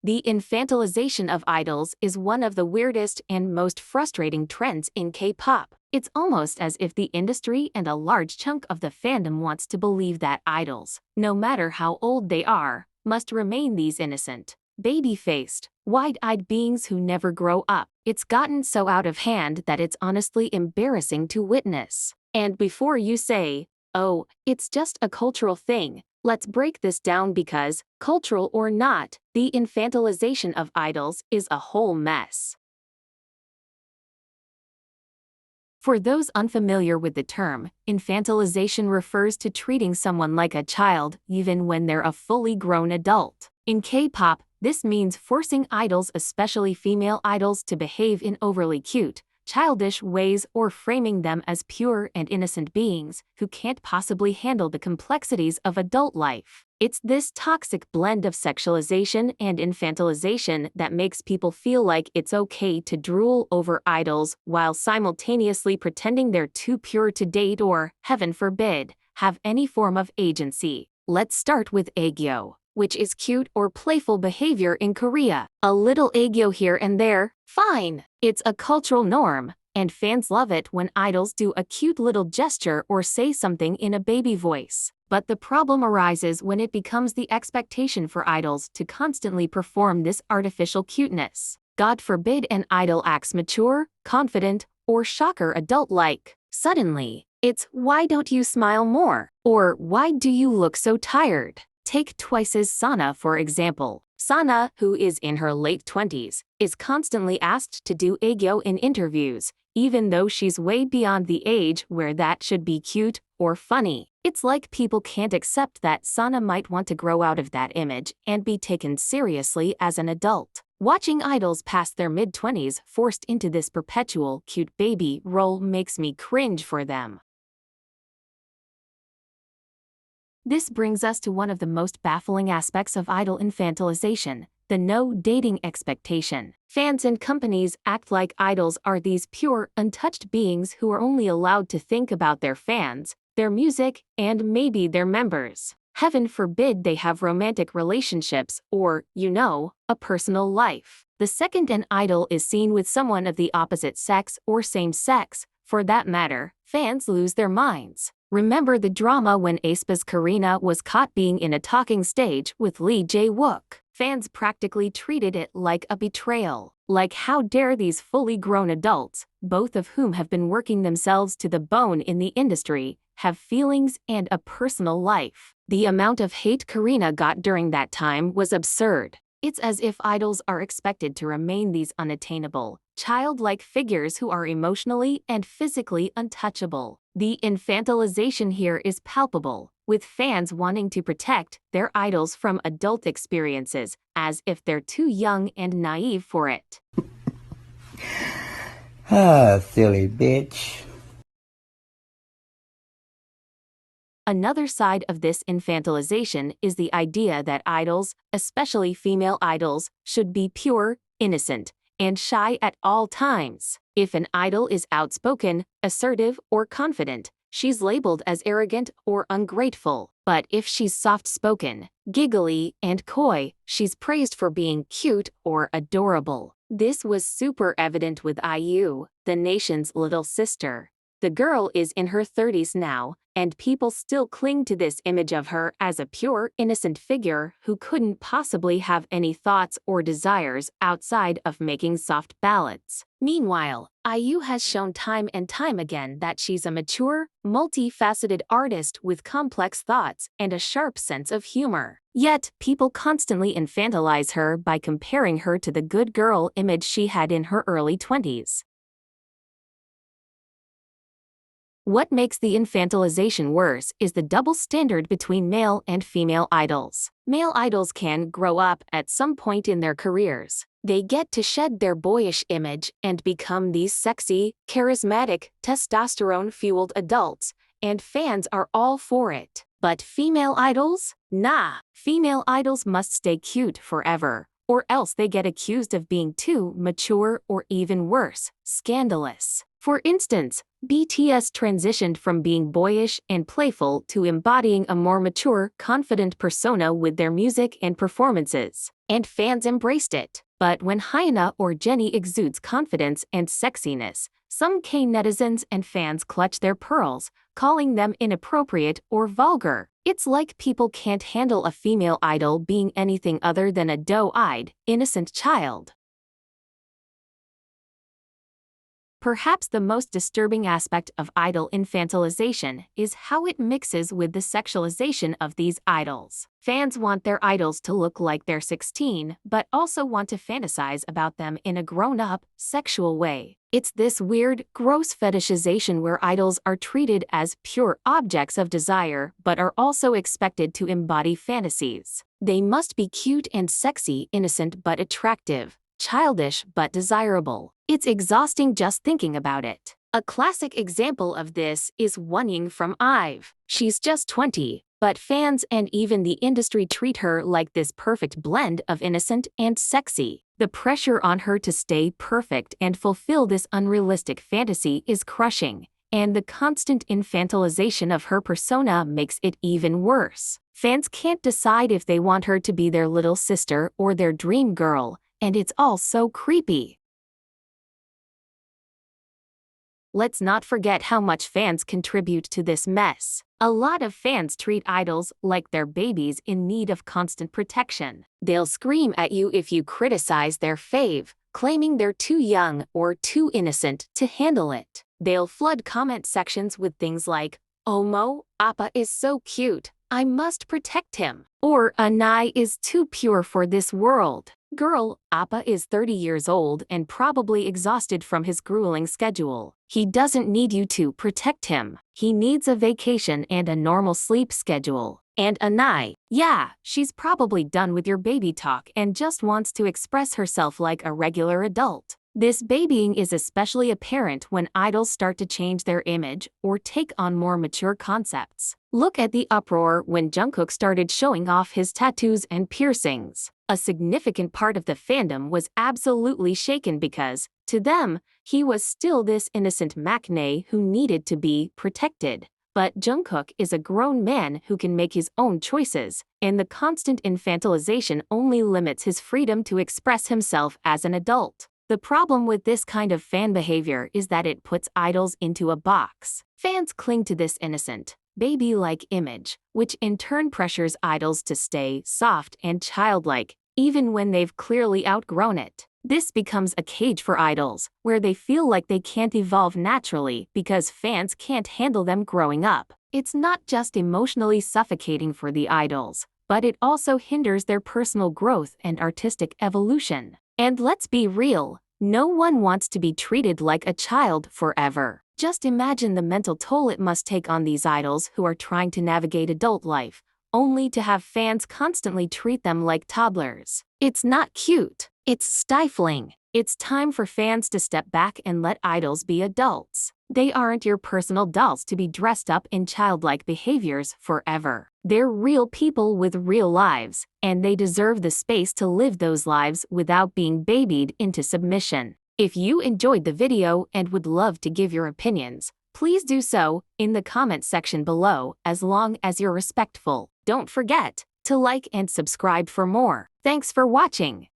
The infantilization of idols is one of the weirdest and most frustrating trends in K-pop. It's almost as if the industry and a large chunk of the fandom wants to believe that idols, no matter how old they are, must remain these innocent, baby-faced, wide-eyed beings who never grow up. It's gotten so out of hand that it's honestly embarrassing to witness. And before you say, "Oh, it's just a cultural thing," let's break this down because, cultural or not, the infantilization of idols is a whole mess. For those unfamiliar with the term, infantilization refers to treating someone like a child even when they're a fully grown adult. In K-pop, this means forcing idols, especially female idols, to behave in overly cute, childish ways or framing them as pure and innocent beings who can't possibly handle the complexities of adult life. It's this toxic blend of sexualization and infantilization that makes people feel like it's okay to drool over idols while simultaneously pretending they're too pure to date or, heaven forbid, have any form of agency. Let's start with aegyo, which is cute or playful behavior in Korea. A little aegyo here and there, fine. It's a cultural norm, and fans love it when idols do a cute little gesture or say something in a baby voice. But the problem arises when it becomes the expectation for idols to constantly perform this artificial cuteness. God forbid an idol acts mature, confident, or shocker adult-like. Suddenly, it's "why don't you smile more?" or "why do you look so tired?" Take Twice's Sana for example. Sana, who is in her late 20s, is constantly asked to do aegyo in interviews, even though she's way beyond the age where that should be cute or funny. It's like people can't accept that Sana might want to grow out of that image and be taken seriously as an adult. Watching idols past their mid-20s forced into this perpetual cute baby role makes me cringe for them. This brings us to one of the most baffling aspects of idol infantilization, the no dating expectation. Fans and companies act like idols are these pure, untouched beings who are only allowed to think about their fans, their music, and maybe their members. Heaven forbid they have romantic relationships or, a personal life. The second an idol is seen with someone of the opposite sex or same sex, for that matter, fans lose their minds. Remember the drama when aespa's Karina was caught being in a talking stage with Lee Jae-wook? Fans practically treated it like a betrayal. Like, how dare these fully grown adults, both of whom have been working themselves to the bone in the industry, have feelings and a personal life. The amount of hate Karina got during that time was absurd. It's as if idols are expected to remain these unattainable, childlike figures who are emotionally and physically untouchable. The infantilization here is palpable, with fans wanting to protect their idols from adult experiences, as if they're too young and naive for it. Silly bitch. Another side of this infantilization is the idea that idols, especially female idols, should be pure, innocent, and shy at all times. If an idol is outspoken, assertive, or confident, she's labeled as arrogant or ungrateful. But if she's soft-spoken, giggly, and coy, she's praised for being cute or adorable. This was super evident with IU, the nation's little sister. The girl is in her 30s now, and people still cling to this image of her as a pure, innocent figure who couldn't possibly have any thoughts or desires outside of making soft ballads. Meanwhile, IU has shown time and time again that she's a mature, multifaceted artist with complex thoughts and a sharp sense of humor. Yet, people constantly infantilize her by comparing her to the good girl image she had in her early 20s. What makes the infantilization worse is the double standard between male and female idols. Male idols can grow up at some point in their careers. They get to shed their boyish image and become these sexy, charismatic, testosterone-fueled adults, and fans are all for it. But female idols? Nah. Female idols must stay cute forever, or else they get accused of being too mature or even worse, scandalous. For instance, BTS transitioned from being boyish and playful to embodying a more mature, confident persona with their music and performances, and fans embraced it. But when Hyuna or Jennie exudes confidence and sexiness, some K netizens and fans clutch their pearls, calling them inappropriate or vulgar. It's like people can't handle a female idol being anything other than a doe-eyed, innocent child. Perhaps the most disturbing aspect of idol infantilization is how it mixes with the sexualization of these idols. Fans want their idols to look like they're 16, but also want to fantasize about them in a grown-up, sexual way. It's this weird, gross fetishization where idols are treated as pure objects of desire but are also expected to embody fantasies. They must be cute and sexy, innocent but attractive, childish but desirable. It's exhausting just thinking about it. A classic example of this is Wonying from IVE. She's just 20, but fans and even the industry treat her like this perfect blend of innocent and sexy. The pressure on her to stay perfect and fulfill this unrealistic fantasy is crushing, and the constant infantilization of her persona makes it even worse. Fans can't decide if they want her to be their little sister or their dream girl, and it's all so creepy. Let's not forget how much fans contribute to this mess. A lot of fans treat idols like they're babies in need of constant protection. They'll scream at you if you criticize their fave, claiming they're too young or too innocent to handle it. They'll flood comment sections with things like, "Omo, Appa is so cute, I must protect him," or "Anai is too pure for this world." Girl, Appa is 30 years old and probably exhausted from his grueling schedule. He doesn't need you to protect him. He needs a vacation and a normal sleep schedule. And Anai, yeah, she's probably done with your baby talk and just wants to express herself like a regular adult. This babying is especially apparent when idols start to change their image or take on more mature concepts. Look at the uproar when Jungkook started showing off his tattoos and piercings. A significant part of the fandom was absolutely shaken because, to them, he was still this innocent maknae who needed to be protected. But Jungkook is a grown man who can make his own choices, and the constant infantilization only limits his freedom to express himself as an adult. The problem with this kind of fan behavior is that it puts idols into a box. Fans cling to this innocent, baby-like image, which in turn pressures idols to stay soft and childlike, even when they've clearly outgrown it. This becomes a cage for idols, where they feel like they can't evolve naturally because fans can't handle them growing up. It's not just emotionally suffocating for the idols, but it also hinders their personal growth and artistic evolution. And let's be real, no one wants to be treated like a child forever. Just imagine the mental toll it must take on these idols who are trying to navigate adult life, only to have fans constantly treat them like toddlers. It's not cute. It's stifling. It's time for fans to step back and let idols be adults. They aren't your personal dolls to be dressed up in childlike behaviors forever. They're real people with real lives, and they deserve the space to live those lives without being babied into submission. If you enjoyed the video and would love to give your opinions, please do so in the comment section below as long as you're respectful. Don't forget to like and subscribe for more. Thanks for watching.